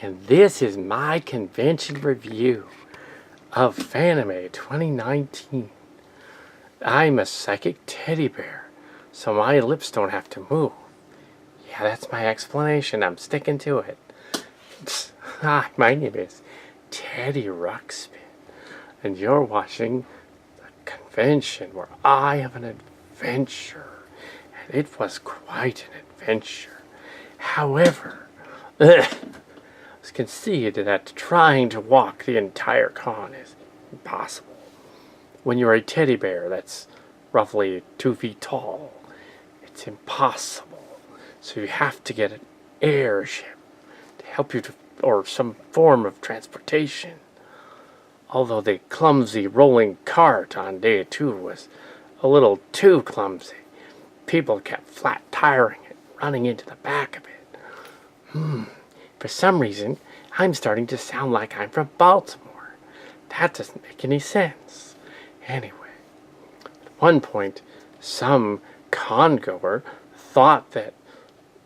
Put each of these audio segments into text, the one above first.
and this is my convention review of Fanime 2019. I'm a psychic teddy bear, so my lips don't have to move. Yeah, that's my explanation. I'm sticking to it. Hi, my name is Teddy Ruxpin, and you're watching the convention where I have an adventure, and it was quite an adventure. However, it's conceded that trying to walk the entire con is impossible. When you're a teddy bear that's roughly 2 feet tall, it's impossible. So you have to get an airship to help you or some form of transportation. Although the clumsy rolling cart on day 2 was a little too clumsy. People kept flat tiring it, running into the back of it. For some reason, I'm starting to sound like I'm from Baltimore. That doesn't make any sense. Anyway, at one point, some con-goer thought that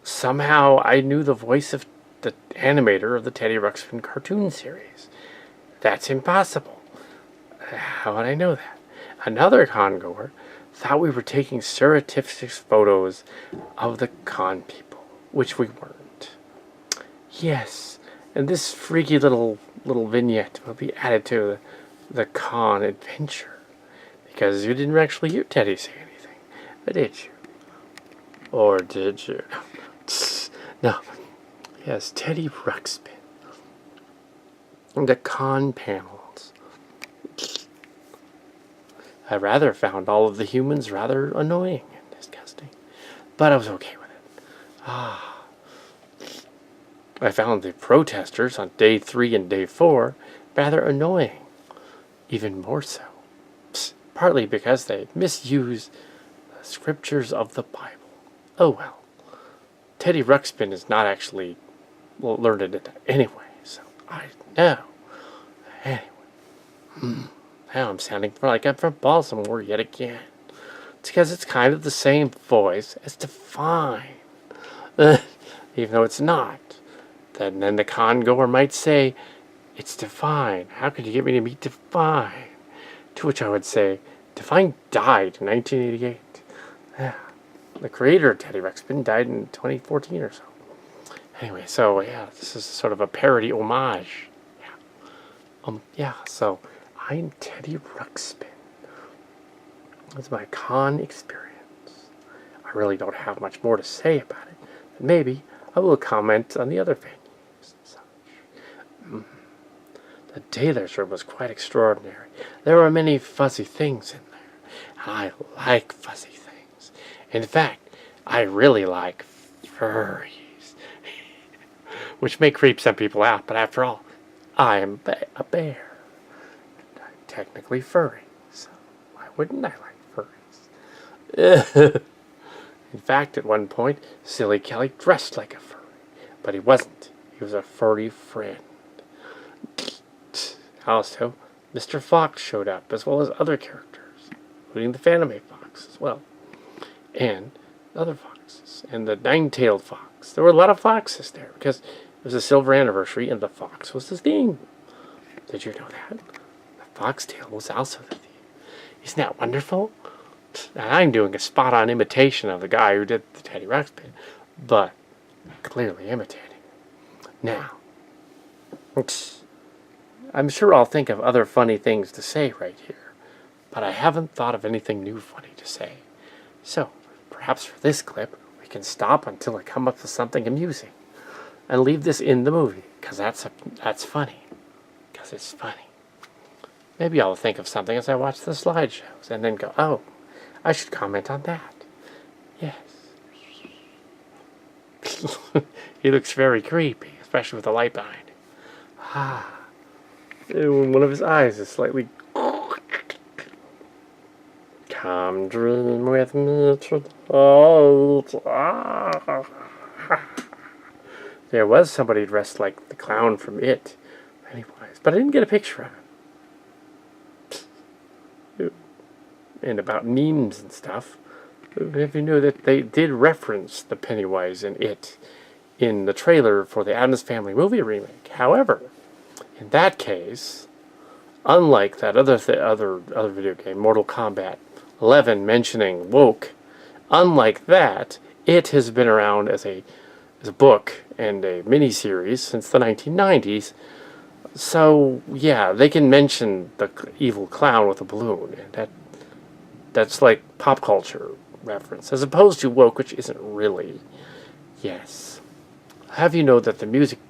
somehow I knew the voice of the animator of the Teddy Ruxpin cartoon series. That's impossible. How would I know that? Another con-goer thought we were taking surreptitious photos of the con people, which we weren't. Yes, and this freaky little vignette will be added to the con adventure, because you didn't actually hear Teddy say anything, did you? Or did you? No. Yes, Teddy Ruxpin. And the con panels. I rather found all of the humans rather annoying and disgusting, but I was okay with it. I found the protesters on day 3 and day 4 rather annoying, even more so. Partly because they misuse the scriptures of the Bible. Oh well. Teddy Ruxpin is not actually learned it anyway, so I know. Anyway. Now I'm sounding like I'm from Baltimore yet again. It's because it's kind of the same voice as Define. Even though it's not. Then the con-goer might say, it's Define. How could you get me to meet Define? To which I would say, Define died in 1988. Yeah. The creator of Teddy Ruxpin died in 2014 or so. Anyway, so yeah, this is sort of a parody homage. Yeah, so I'm Teddy Ruxpin. That's my con experience. I really don't have much more to say about it, but maybe I will comment on the other venues and such. The Taylor's room was quite extraordinary. There were many fuzzy things in there. I like fuzzy things. In fact, I really like furries, which may creep some people out, but after all, I am a bear. I'm technically furry, so why wouldn't I like furries? In fact, at one point, Silly Kelly dressed like a furry, but he wasn't. He was a furry friend. Also, Mr. Fox showed up, as well as other characters, including the Fanime Fox as well. And other foxes, and the nine-tailed fox. There were a lot of foxes there, because it was a silver anniversary, and the fox was the theme. Did you know that? The foxtail was also the theme. Isn't that wonderful? Now, I'm doing a spot-on imitation of the guy who did the Teddy Ruxpin, but clearly imitating. Now, I'm sure I'll think of other funny things to say right here, but I haven't thought of anything new funny to say. So, perhaps for this clip, we can stop until I come up with something amusing, and leave this in the movie, because that's funny. Because it's funny. Maybe I'll think of something as I watch the slideshows, and then go, oh, I should comment on that. Yes. He looks very creepy, especially with the light behind him. One of his eyes is slightly... Come dream with me tonight. There was somebody dressed like the clown from It. Anyways, but I didn't get a picture of him. And about memes and stuff, if you knew that they did reference the Pennywise in It in the trailer for the Addams Family movie remake. However, in that case, unlike that other video game, Mortal Kombat 11, mentioning woke, unlike that, it has been around as a book and a miniseries since the 1990s. So yeah, they can mention the evil clown with a balloon, and that's like pop culture reference, as opposed to woke, which isn't really. Yes. Have you know that the music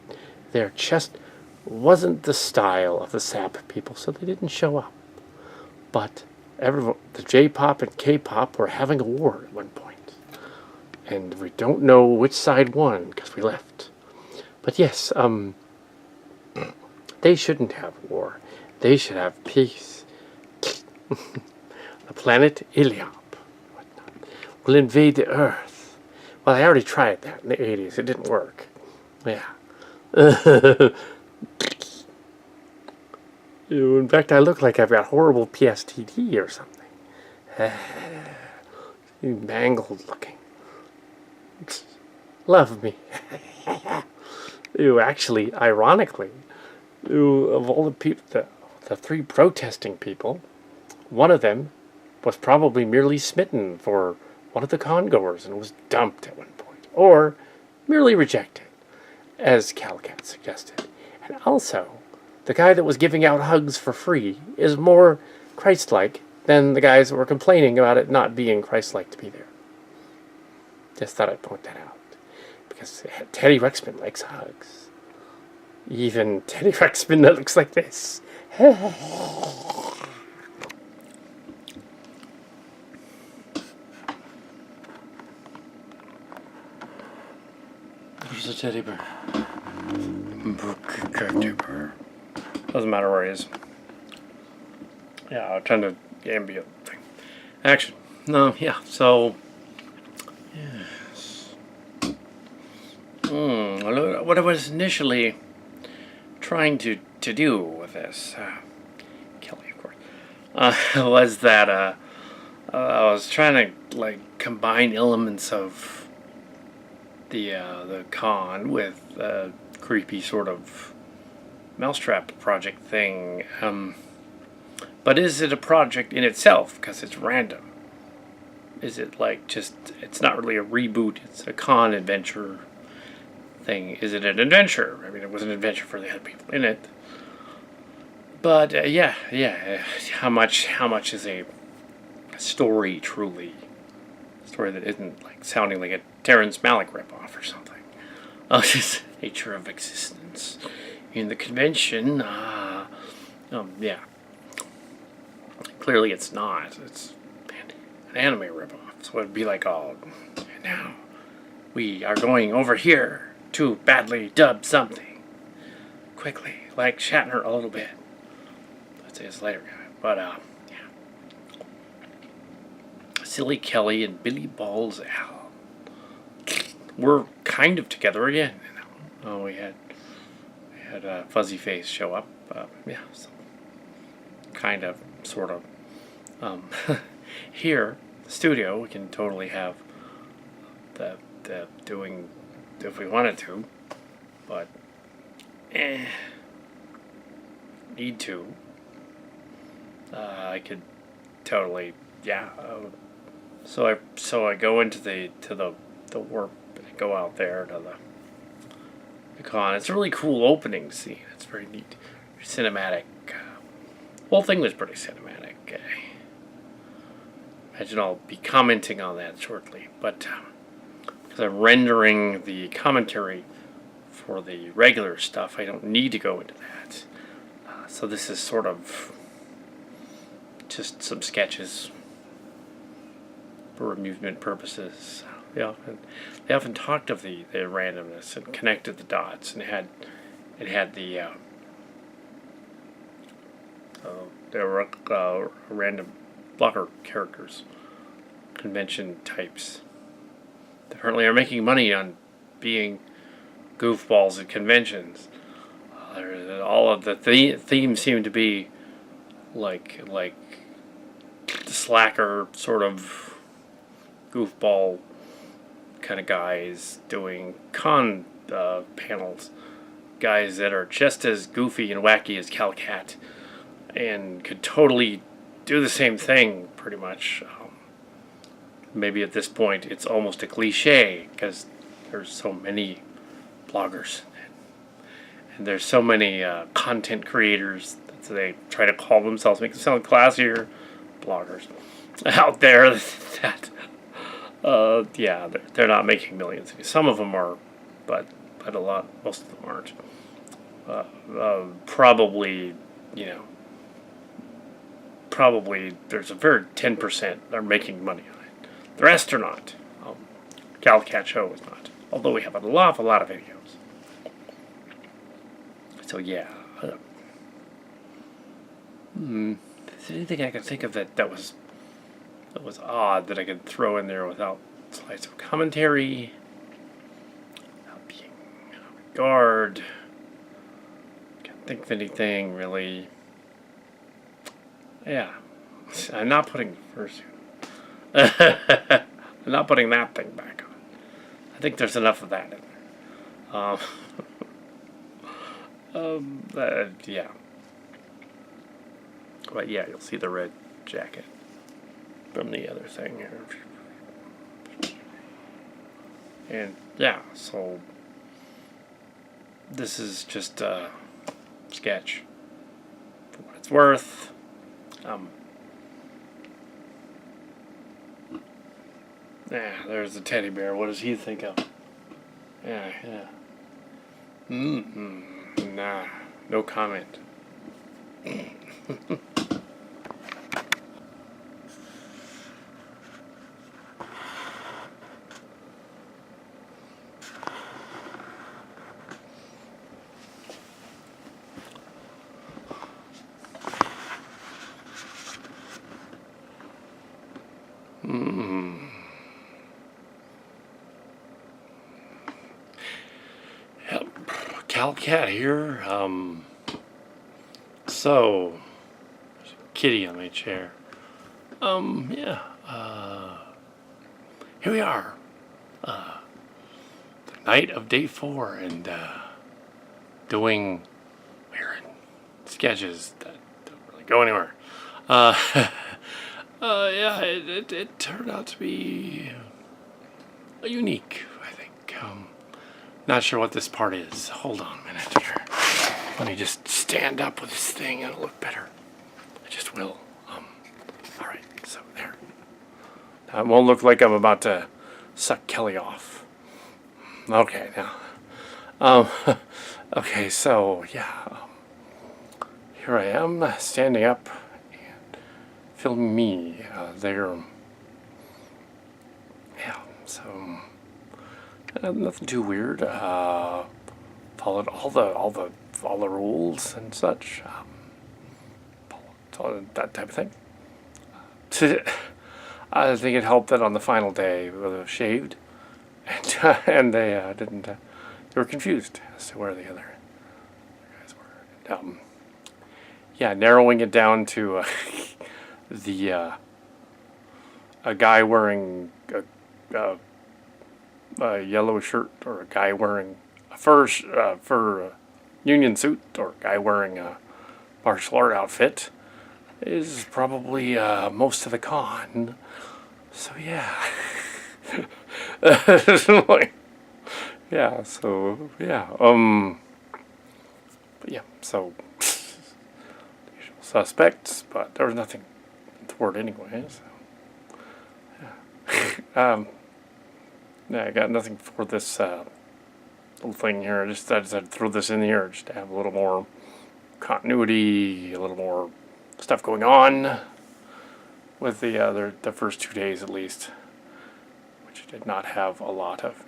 there just wasn't the style of the SAP people, so they didn't show up. But the J-pop and K-pop were having a war at one point, and we don't know which side won because we left. But yes, they shouldn't have war. They should have peace. The planet Iliop will invade the Earth. Well, I already tried that in the 80s. It didn't work. Yeah. In fact, I look like I've got horrible PSTD or something. Mangled looking. Love me. Actually, ironically, of all the people, the three protesting people, one of them was probably merely smitten for one of the congoers and was dumped at one point, or merely rejected, as Calcat suggested. And also, the guy that was giving out hugs for free is more Christ-like than the guys that were complaining about it not being Christ-like to be there. Just thought I'd point that out. Because Teddy Ruxpin likes hugs. Even Teddy Ruxpin that looks like this. There's a teddy bear. Teddy bear. Doesn't matter where he is. Yeah, I'll turn the ambient thing. Action. No, yeah, so... Yes. What I was initially trying to do with this, Kelly, of course, was that I was trying to, like, combine elements of the con with a creepy sort of mousetrap project thing. But is it a project in itself? Because it's random. Is it like just, it's not really a reboot, it's a con adventure thing. Is it an adventure? I mean, it was an adventure for the other people in it. But yeah. How much is a story truly? A story that isn't like sounding like a Terrence Malick ripoff or something. Just nature of existence in the convention. Yeah. Clearly, it's not. It's an anime ripoff. So it'd be like, oh, now we are going over here to badly dub something quickly, like Shatner a little bit. Let's say it's later guy, but yeah. Silly Kelly and Billy Balls Al. We're kind of together again. We had Fuzzy Face show up. Yeah, so kind of, sort of. Here, the studio, we can totally have the doing if we wanted to, but need to. I could totally, yeah. So I go into the warp and I go out there to the con. It's a really cool opening scene. It's very neat, cinematic. The whole thing was pretty cinematic. Imagine I'll be commenting on that shortly, but because I'm rendering the commentary for the regular stuff, I don't need to go into that. So this is sort of just some sketches for amusement purposes. They often talked of the randomness and connected the dots, and it had the there were random blocker characters, convention types, that apparently are making money on being goofballs at conventions. All of the themes seem to be like the slacker sort of goofball kind of guys doing con panels. Guys that are just as goofy and wacky as Cal Cat and could totally do the same thing, pretty much. Maybe at this point it's almost a cliche because there's so many bloggers and there's so many content creators that they try to call themselves, make them sound classier, bloggers out there that yeah, they're not making millions. Some of them are, but most of them aren't. Probably, probably there's a very 10% are making money on it. The rest are not. Cal Cat Show is not. Although we have an awful lot of videos. So yeah. Is there anything I could think of that was odd that I could throw in there without slides of commentary, without being guard? Can't think of anything really. Yeah, I'm not putting the fursuit. I'm not putting that thing back on. I think there's enough of that in there. Yeah. But yeah, you'll see the red jacket from the other thing here. And yeah, so this is just a sketch for what it's worth. Yeah, there's the teddy bear. What does he think of? Yeah. Nah, no comment. Yep. Cal Cat here. So there's a kitty on my chair. Yeah. Here we are. The night of day 4 and doing weird sketches that don't really go anywhere. Yeah, it turned out to be unique, I think. Not sure what this part is. Hold on a minute here. Let me just stand up with this thing and it'll look better. I just will. Alright, so there. Now, it won't look like I'm about to suck Kelly off. Okay, now. Okay, so, yeah. Here I am, standing up and filming me there. Yeah, so nothing too weird. Followed all the rules and such. Followed that type of thing. I think it helped that on the final day we were shaved, and they didn't. They were confused as to where the other guys were. And, yeah, narrowing it down to a guy wearing a yellow shirt, or a guy wearing a fur union suit, or a guy wearing a martial art outfit is probably most of the con. So yeah. Yeah, so yeah. But yeah, so usual suspects, but there was nothing toward anyway, so yeah. Yeah, I got nothing for this little thing here. I just decided to throw this in here just to have a little more continuity, a little more stuff going on with the first 2 days at least, which did not have a lot of.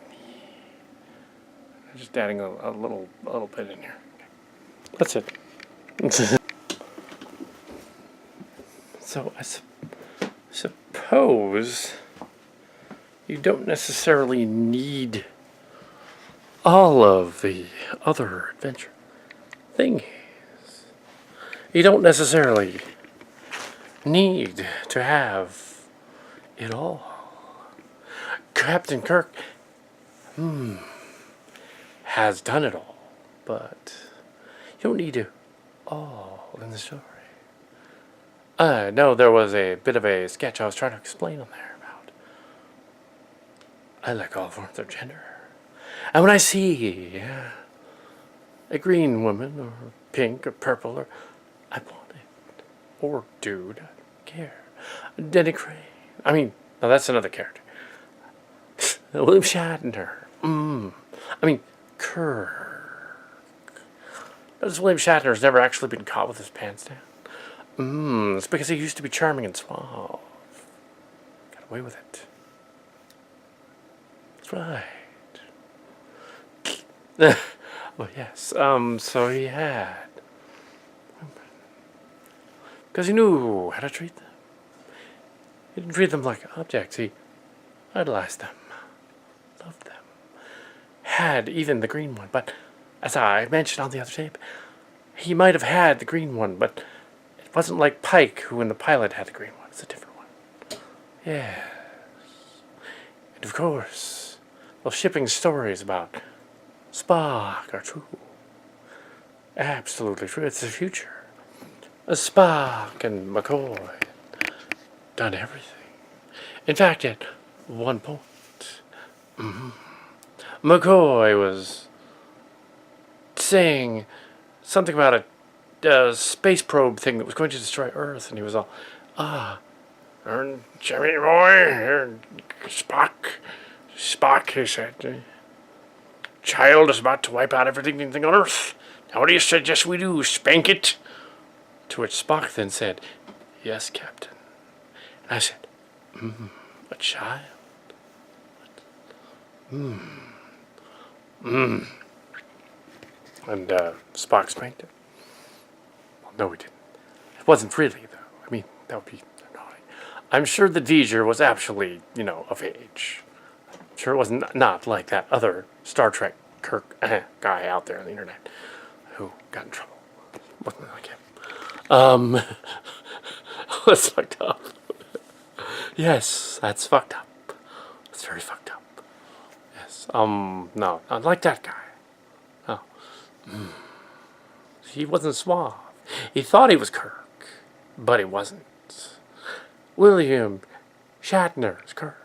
Just adding a little bit in here. That's it. So I suppose you don't necessarily need all of the other adventure things. You don't necessarily need to have it all. Captain Kirk has done it all, but you don't need to all in the story. No, there was a bit of a sketch I was trying to explain on there about I like all forms of gender. And when I see a green woman, or pink, or purple, or I want it, or dude, I don't care. Denny Crane. I mean, now that's another character. William Shatner. I mean, Kirk. Notice William Shatner's never actually been caught with his pants down. It's because he used to be charming and suave. Got away with it. That's right. Well, yes. So he had. Because he knew how to treat them. He didn't treat them like objects. He idolized them. Loved them. Had even the green one. But as I mentioned on the other tape, he might have had the green one, but it wasn't like Pike, who in the pilot had the green one. It's a different one. Yes. And of course, those shipping stories about Spock are true. Absolutely true. It's the future. Spock and McCoy done everything. In fact, at one point, McCoy was saying something about a space probe thing that was going to destroy Earth, and he was all, Jimmy boy, Spock, he said, child is about to wipe out everything on Earth. Now what do you suggest we do, spank it? To which Spock then said, yes, Captain. And I said, a child? And Spock spanked it. Well, no, he didn't. It wasn't really, though. I mean, that would be naughty. I'm sure that V'ger was actually, of age. I'm sure it was not like that other Star Trek Kirk guy out there on the internet who got in trouble. Wasn't like him. That's fucked up. Yes, that's fucked up. It's very fucked up. Yes. No, not like that guy. No. He wasn't suave. He thought he was Kirk, but he wasn't. William Shatner's Kirk.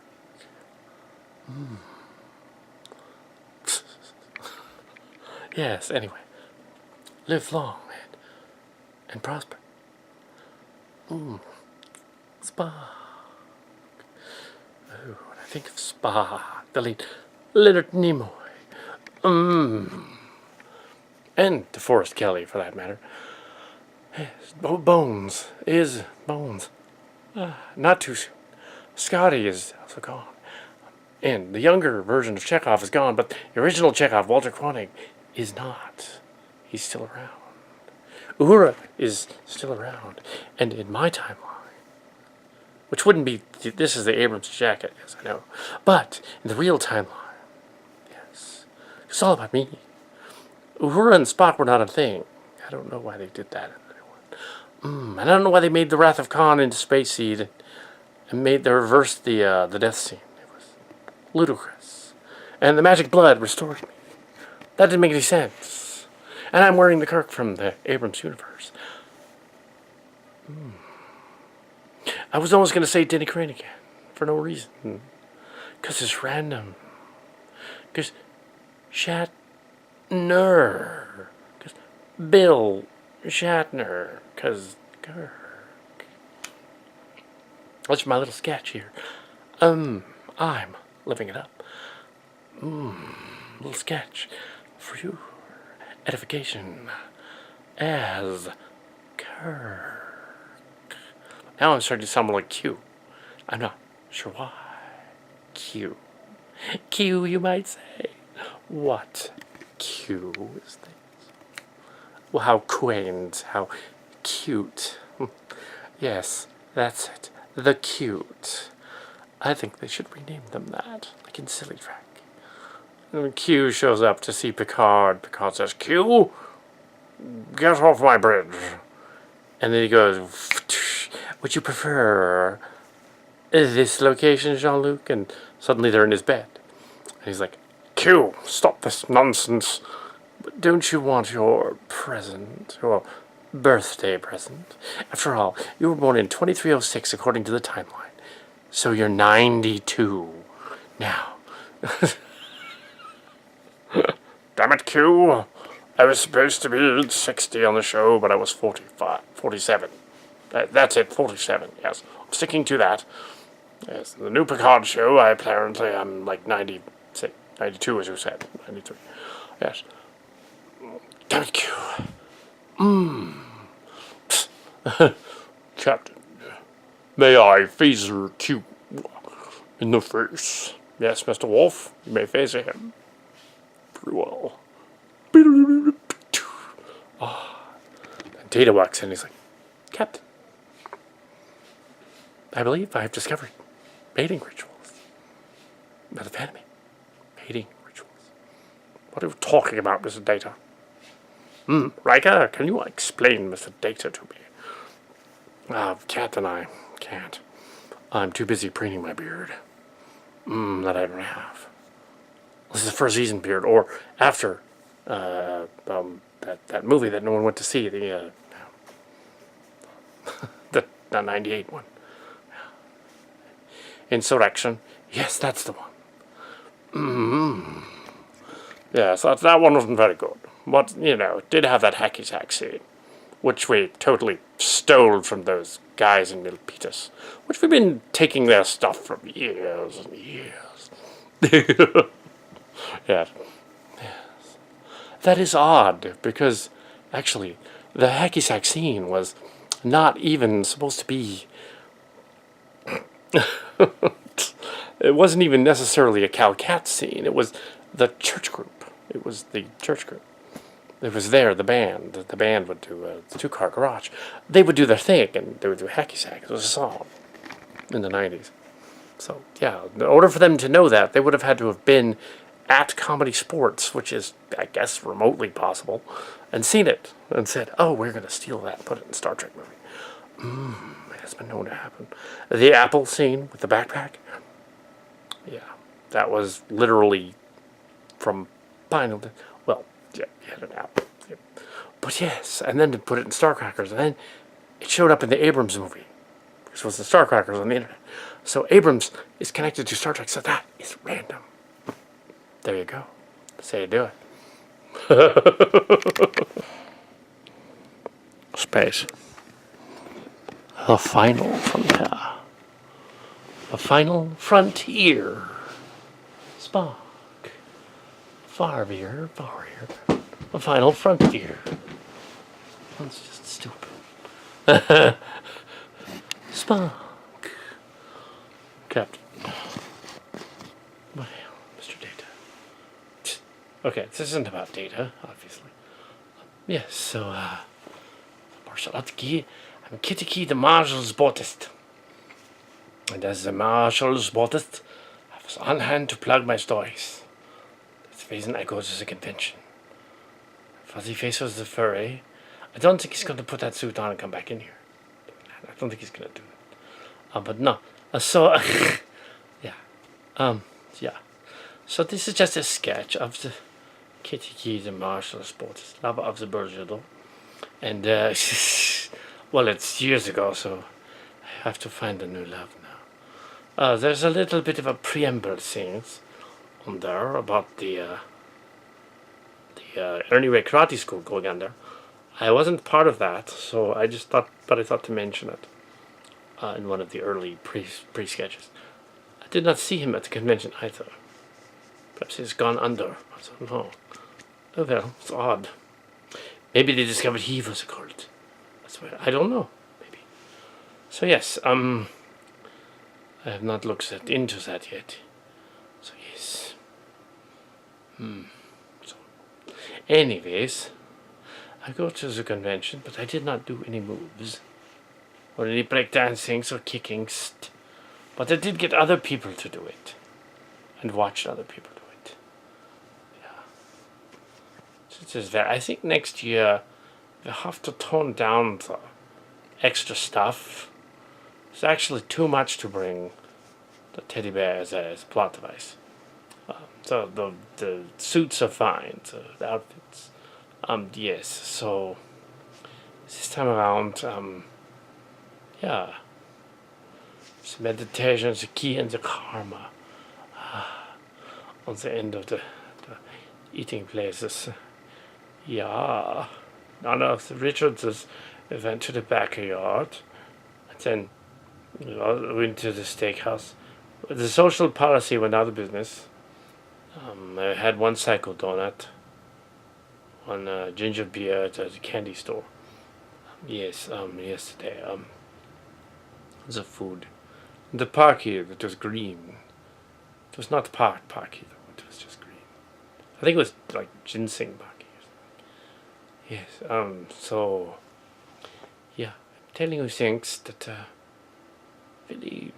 Yes, anyway. Live long and prosper. Spock. Oh, when I think of Spock, the late Leonard Nimoy. And DeForest Kelly, for that matter. Yes, Bones is Bones. Not too soon. Scotty is also gone. And the younger version of Chekhov is gone, but the original Chekhov, Walter Koenig, is not. He's still around. Uhura is still around. And in my timeline, which wouldn't be, this is the Abrams jacket, yes, I know. But in the real timeline, yes, it's all about me. Uhura and Spock were not a thing. I don't know why they did that in the new one. And I don't know why they made the Wrath of Khan into Space Seed and reversed the death scene. It was ludicrous. And the magic blood restored me. That didn't make any sense. And I'm wearing the Kirk from the Abrams universe. I was almost going to say Denny Crane again, for no reason. Because it's random. Because Shatner. Because Bill Shatner. Because Kirk. That's my little sketch here. I'm living it up. Little sketch for your edification as Kirk. Now I'm starting to sound more like Q. I'm not sure why. Q. Q, you might say. What Q is this? Well, how quaint, how cute. Yes, that's it. The Cute. I think they should rename them that, like in Silly Track. And when Q shows up to see Picard, Picard says, Q, get off my bridge. And then he goes, would you prefer this location, Jean-Luc? And suddenly they're in his bed. And he's like, Q, stop this nonsense. Don't you want your present? Your birthday present? After all, you were born in 2306 according to the timeline. So you're 92 now. Damn it, Q. I was supposed to be 60 on the show, but I was 47. That's it, 47, yes. I'm sticking to that. Yes, the new Picard show, I apparently am like 96, 92 as you said, 93. Yes. Damn it, Q. Captain, may I phaser Q in the face? Yes, Mr. Wolf, you may phaser him. Very well. And Data walks in, he's like, Captain, I believe I have discovered mating rituals. Not of Fanime. Mating rituals. What are you talking about, Mr. Data? Riker, can you explain Mr. Data to me? Captain, I can't. I'm too busy preening my beard. That I ever have. This is the first season beard, or after that movie that no one went to see, the 98 one. Insurrection. Yes, that's the one. Yes, that one wasn't very good. But, it did have that hacky sack scene, which we totally stole from those guys in Milpitas, which we've been taking their stuff from years and years. Yes. That is odd, because, actually, the hacky sack scene was not even supposed to be... It wasn't even necessarily a cow-cat scene. It was the church group. It was the church group. It was there, the band. The band would do the two-car garage. They would do their thing, and they would do hacky sack. It was a song in the 90s. So, yeah, in order for them to know that, they would have had to have been at Comedy Sports, which is, I guess, remotely possible, and seen it, and said, oh, we're going to steal that and put it in a Star Trek movie. It has been known to happen. The apple scene with the backpack, yeah, that was literally from Final... Well, yeah, you had an apple. Yeah. But yes, and then to put it in Starcrackers, and then it showed up in the Abrams movie, which was the Starcrackers on the internet. So Abrams is connected to Star Trek, so that is random. There you go. That's how you do it. Space. The final frontier. The final frontier. Spock. Farvier. The final frontier. That's just stupid. Spock. Captain. Well, Mr. Data. Okay, this isn't about Data, obviously. Yes, so, Marshal Utki. I'm Kitty the Marshal's Boatist. And as the Marshal's Boatist, I was on hand to plug my stories. That's the reason I go to the convention. Fuzzy Face was the furry. I don't think he's going to put that suit on and come back in here. I don't think he's going to do it. But no. Yeah. Yeah. So this is just a sketch of the Kitty the Marshal's Boatist, lover of the Burgidor. And, well, it's years ago, so I have to find a new love now. There's a little bit of a preamble scenes on there about the Anyway Karate School going on there. I wasn't part of that, so I thought to mention it in one of the early pre-sketches. I did not see him at the convention either. Perhaps he's gone under. I don't know. Oh well, it's odd. Maybe they discovered he was a cult. That's why I don't know. Maybe. So yes, I have not looked into that yet. So yes. So, anyways, I go to the convention, but I did not do any moves, or any breakdancings or kickings. But I did get other people to do it, and watched other people do it. Yeah. I think next year we have to tone down the extra stuff. It's actually too much to bring the teddy bear as a plot device. the suits are fine, the outfits. Yes. So this time around, yeah, it's meditation is the key and the karma on the end of the eating places. Yeah, none of the Richardses went to the backyard, and then went to the steakhouse. The social policy went out of business. I had one cycle donut, one ginger beer at the candy store. Yes, yesterday. The food. The park here, it was green. It was not park either. It was just green. I think it was like ginseng park. Yes. So, yeah, I'm telling you things that really,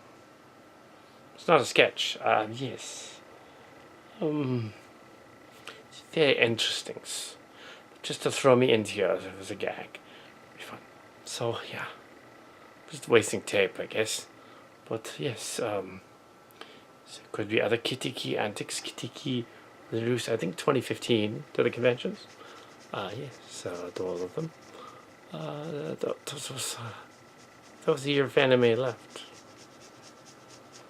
it's not a sketch. Yes. It's very interesting. Just to throw me in here as a gag. Be fun. So yeah, just wasting tape, I guess. But yes, there could be other Kitty Key antics. Kitty Key released, I think, 2015 to the conventions. Yes, to all of them. That was the year Fanime left.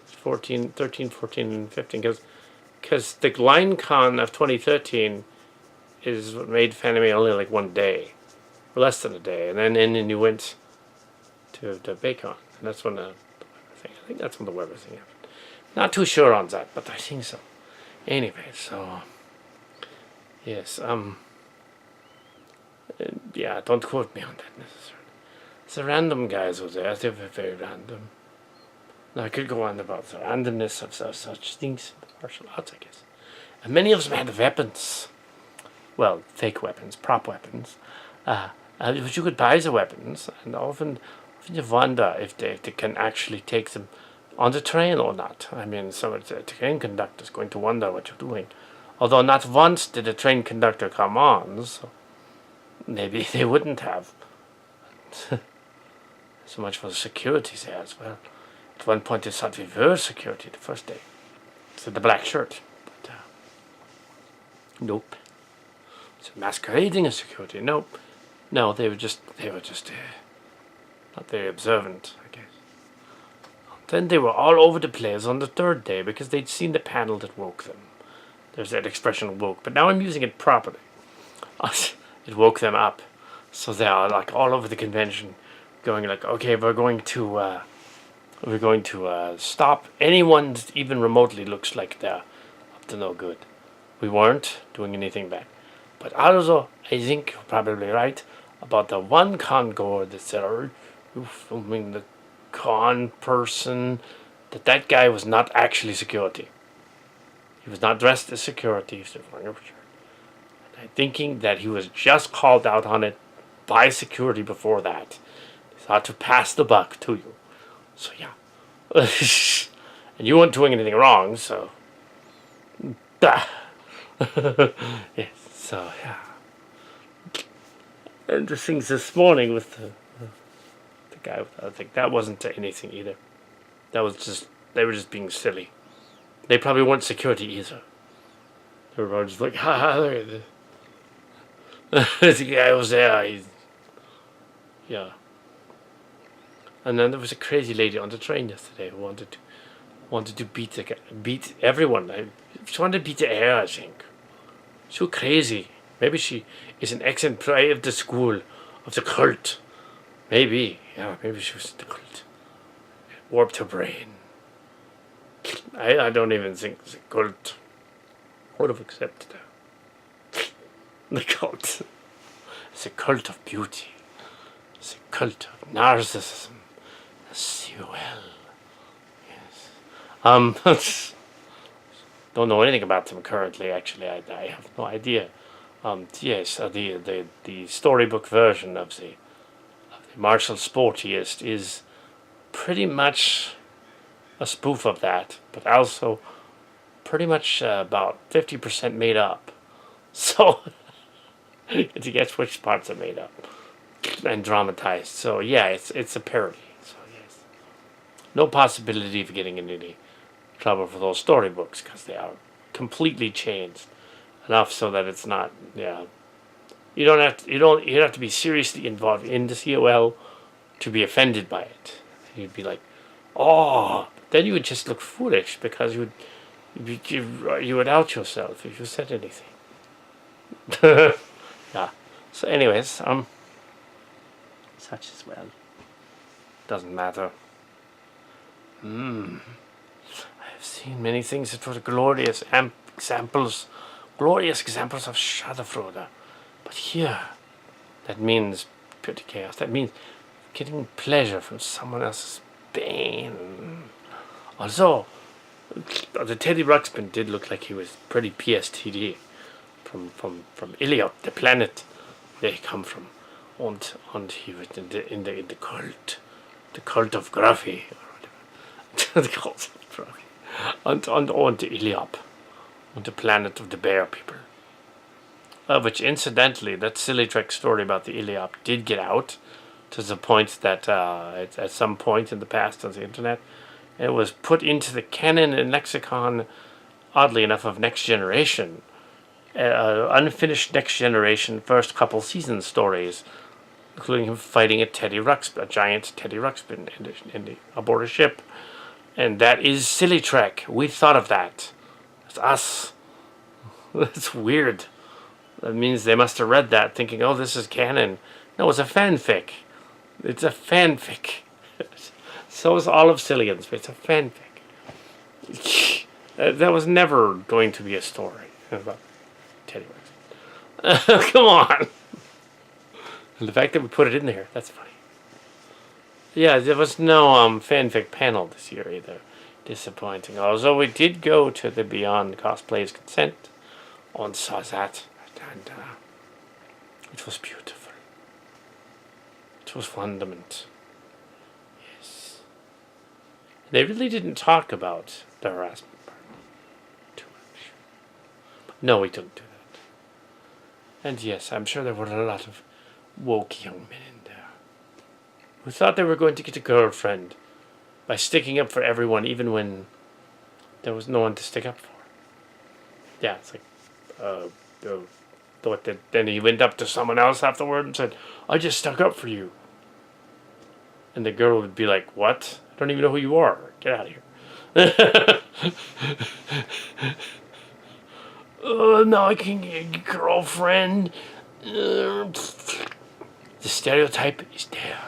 13, 14, and 15. Because the Line Con of 2013 is what made Fanime only like one day. Or less than a day. And then you went to the Baycon. And that's when the thing. I think that's when the Weber thing happened. Not too sure on that, but I think so. Anyway, so yes, yeah, don't quote me on that necessarily. The random guys were there. They were very random. Now I could go on about the randomness of such things in the martial arts, I guess. And many of them had weapons. Well, fake weapons, prop weapons. But you could buy the weapons, and often you wonder if they can actually take them on the train or not. I mean, some of the train conductor's going to wonder what you're doing. Although not once did the train conductor come on, so maybe they wouldn't have. So much for the security there as well. At one point they thought we were security the first day. So the black shirt. But nope. So masquerading as security. Nope. No, they were just not very observant, I guess. Then they were all over the place on the third day because they'd seen the panel that woke them. There's that expression woke, but now I'm using it properly. It woke them up. So they are like all over the convention going like, okay, we're going to stop anyone that even remotely looks like they're up to no good. We weren't doing anything bad. But also, I think you're probably right about the one con goer that's there, filming the con person, that guy was not actually security. He was not dressed as security. He was wearing a shirt. And I'm thinking that he was just called out on it by security before that. He thought to pass the buck to you. So yeah. And you weren't doing anything wrong, so. Yes, so yeah. And the things this morning with the guy, I think that wasn't anything either. That was just, they were just being silly. They probably weren't security either. They were just like, ha, look at this. The guy was there. Yeah. And then there was a crazy lady on the train yesterday who wanted to beat everyone. She wanted to beat the air, I think. So crazy. Maybe she is an ex-employee of the school, of the cult. Maybe. Yeah, maybe she was in the cult. Warped her brain. I don't even think the cult would have accepted her. The cult. It's a cult of beauty. It's a cult of narcissism. C-O-L. Yes. Don't know anything about them currently, actually. I have no idea. Yes, the storybook version of the martial sportiest is pretty much a spoof of that, but also pretty much about 50% made up. So, to guess which parts are made up and dramatized. So yeah, it's a parody. So yes, no possibility of getting into any trouble for those storybooks because they are completely changed enough so that it's not. Yeah, you have to be seriously involved in the COL to be offended by it. You'd be like, oh, then you would just look foolish because you would out yourself if you said anything. Yeah. So, anyways, such as well. Doesn't matter. I have seen many things that were glorious examples of Schadenfreude. But here, that means pure chaos. That means getting pleasure from someone else's pain. Although, the Teddy Ruxpin did look like he was pretty PSTD from Iliop, the planet they come from. And he was in the cult of Gruffy, or whatever. The cult of Gruffy. And Iliop, on the planet of the bear people. Which, incidentally, that silly trick story about the Iliop did get out to the point that at some point in the past on the internet, it was put into the canon and lexicon, oddly enough, of Next Generation. Unfinished Next Generation first couple season stories, including him fighting a giant Teddy Ruxpin aboard a ship. And that is silly Trek. We thought of that. It's us. That's weird. That means they must have read that thinking, oh, this is canon. No, it's a fanfic. It's a fanfic. So is all of Cillian's, but it's a fanfic. That was never going to be a story about Teddy Ruxpin. Come on. And the fact that we put it in there, that's funny. Yeah, there was no fanfic panel this year either. Disappointing. Although we did go to the Beyond Cosplay's Consent and saw that. And it was beautiful. It was wonderment. Yes. They really didn't talk about the harassment part too much. No, we didn't do that. And yes, I'm sure there were a lot of woke young men in there who thought they were going to get a girlfriend by sticking up for everyone, even when there was no one to stick up for. Yeah, it's like, then he went up to someone else afterward and said, I just stuck up for you. And the girl would be like, what? I don't even know who you are. Get out of here. Now I can get a girlfriend. The stereotype is there.